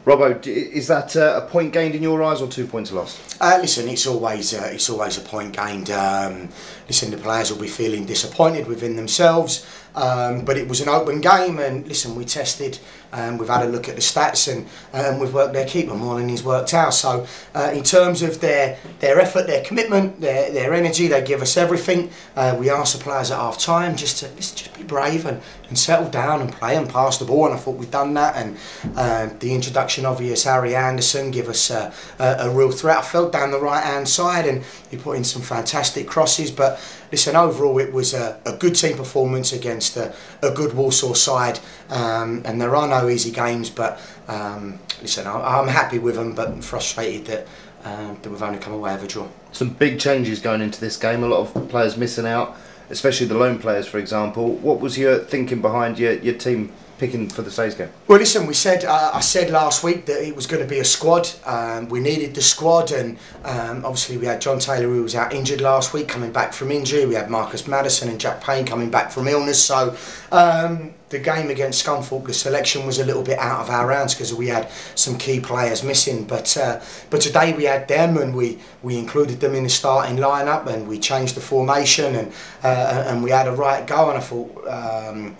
Robbo, is that a point gained in your eyes or 2 points lost? Listen, it's always a point gained. Listen, the players will be feeling disappointed within themselves, but it was an open game, and listen, we tested, we've had a look at the stats, and we've worked their keeper more than he's worked out. So in terms of their effort, their commitment, their energy, they give us everything. We asked the players at half time just be brave and settle down and play and pass the ball, and I thought we'd done that. And the introduction of Harry Anderson give us a real threat. I felt down the right hand side, and he put in some fantastic crosses. But listen, overall it was a good team performance against a good Walsall side, and there are no easy games, but listen, I'm happy with them, but frustrated that we've only come away with a draw. Some big changes going into this game, a lot of players missing out, especially the lone players, for example. What was your thinking behind your team picking for the Says game? Well, listen, I said last week that it was going to be a squad. We needed the squad, and obviously we had John Taylor, who was out injured last week, coming back from injury. We had Marcus Maddison and Jack Payne coming back from illness. So the game against Scunthorpe, the selection was a little bit out of our hands because we had some key players missing. But today we had them, and we included them in the starting lineup, and we changed the formation, and we had a right go. And I thought.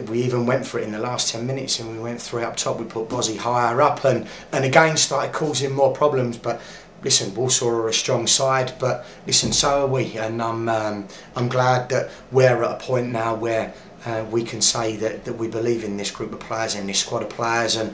We even went for it in the last 10 minutes, and we went 3 up top. We put Bozzy higher up, and again started causing more problems. But listen, Walsall are a strong side, but listen, so are we, and I'm glad that we're at a point now where we can say that we believe in this group of players, in this squad of players, and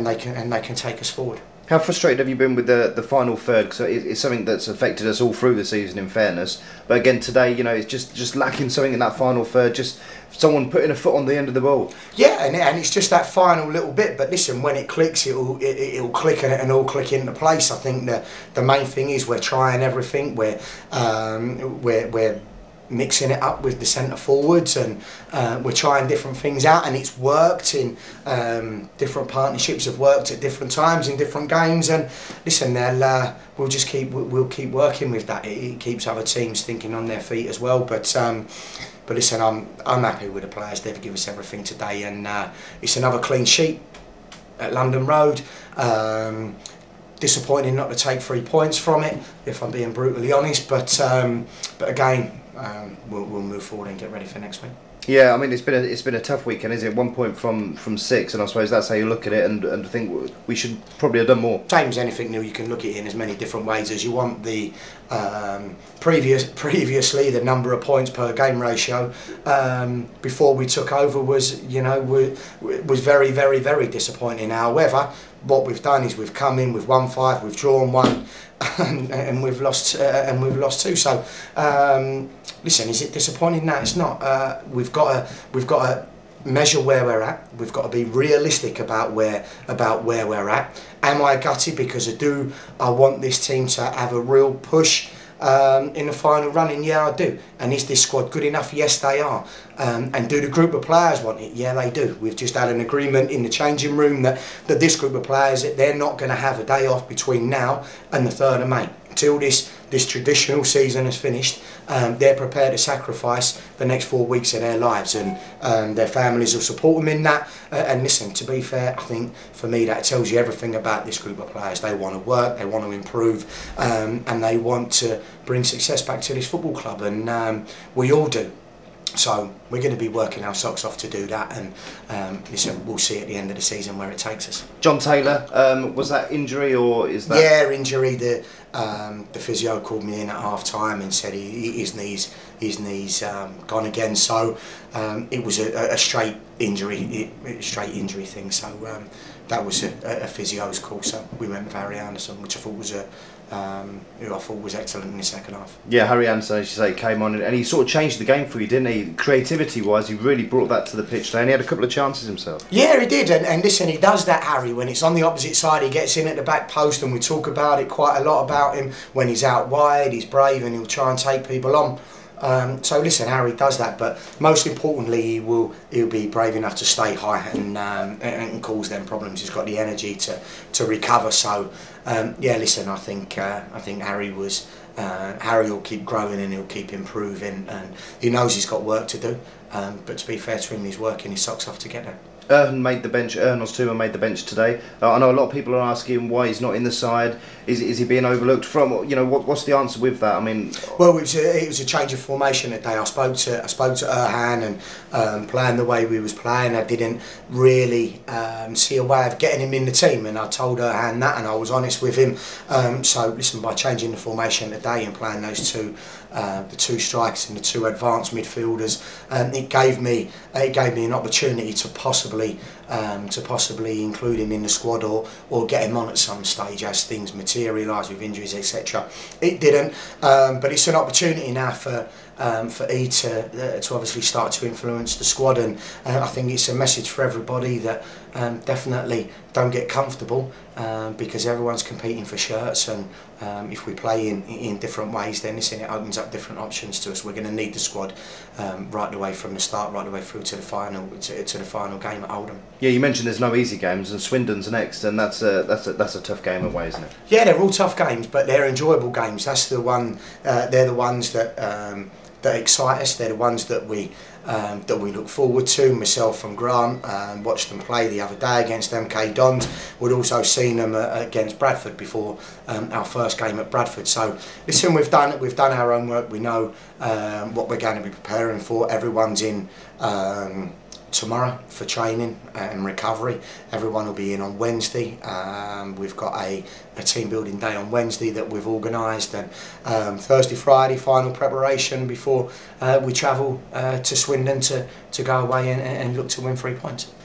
they can take us forward. How frustrated have you been with the final third? Because it's something that's affected us all through the season, in fairness. But again, today, you know, it's just lacking something in that final third. Just someone putting a foot on the end of the ball. Yeah, and it's just that final little bit. But listen, when it clicks, it'll click and all click into place. I think the main thing is we're trying everything. We're mixing it up with the centre forwards, and we're trying different things out, and it's worked in different partnerships have worked at different times in different games. And listen, we'll keep working with that. It keeps other teams thinking on their feet as well. But listen, I'm happy with the players. They've given us everything today, and it's another clean sheet at London Road. Disappointing not to take 3 points from it, if I'm being brutally honest. But again, we'll move forward and get ready for next week. Yeah, I mean, it's been a tough weekend, isn't it? 1 point from 6, and I suppose that's how you look at it, and think we should probably have done more. Same as anything new, you can look at it in as many different ways as you want. The previously the number of points per game ratio before we took over was very, very, very disappointing. However, what we've done is we've come in, we've won 5, we've drawn 1, and we've lost 2. So listen, is it disappointing? No, it's not. We've got to measure where we're at. We've got to be realistic about where we're at. Am I gutted because I want this team to have a real push in the final running? Yeah, I do. And is this squad good enough? Yes, they are. And do the group of players want it? Yeah, they do. We've just had an agreement in the changing room that this group of players, they're not going to have a day off between now and the 3rd of May. Till this traditional season is finished, they're prepared to sacrifice the next 4 weeks of their lives, and their families will support them in that. And listen, to be fair, I think for me that tells you everything about this group of players. They want to work, they want to improve, and they want to bring success back to this football club, and we all do. So we're going to be working our socks off to do that, and listen, we'll see at the end of the season where it takes us. John Taylor, was that injury or is that? Yeah, injury. The physio called me in at half time and said his knees gone again. So it was a straight injury thing. So that was a physio's call. So we went with Harry Anderson, which I thought was who I thought was excellent in the second half. Yeah, Harry Anderson, as you say, came on and he sort of changed the game for you, didn't he? Creativity-wise, he really brought that to the pitch there, and he had a couple of chances himself. Yeah, he did, and listen, he does that, Harry, when it's on the opposite side. He gets in at the back post, and we talk about it quite a lot about him. When he's out wide, he's brave, and he'll try and take people on. So listen, Harry does that, but most importantly, he'll be brave enough to stay high and cause them problems. He's got the energy to recover. So yeah, listen, I think Harry will keep growing and he'll keep improving, and he knows he's got work to do. But to be fair to him, he's working his socks off to get there. Made the bench. Tuma made the bench today. I know a lot of people are asking why he's not in the side. Is he being overlooked? From what's the answer with that? I mean, well, it was a change of formation today. I spoke to Erhan, and playing the way we was playing, I didn't really see a way of getting him in the team, and I told Erhan that, and I was honest with him. So listen, by changing the formation today and playing those two, the two strikers and the two advanced midfielders, it gave me an opportunity to possibly include him in the squad or get him on at some stage as things materialise with injuries, etc. It didn't, but it's an opportunity now for E to obviously start to influence the squad, and I think it's a message for everybody that definitely don't get comfortable, because everyone's competing for shirts, and if we play in different ways, then it opens up different options to us. We're going to need the squad right the way from the start, right the way through to the final game at Oldham. Yeah, you mentioned there's no easy games, and Swindon's next, and that's a tough game away, isn't it? Yeah, they're all tough games, but they're enjoyable games. That's the one. They're the ones that excite us. They're the ones that we look forward to. Myself and Grant watched them play the other day against MK Dons. We'd also seen them against Bradford before our first game at Bradford. So listen, we've done our own work. We know what we're going to be preparing for. Everyone's in tomorrow for training and recovery. Everyone will be in on Wednesday. We've got a team building day on Wednesday that we've organised, and Thursday, Friday, final preparation before we travel to Swindon to go away and look to win 3 points.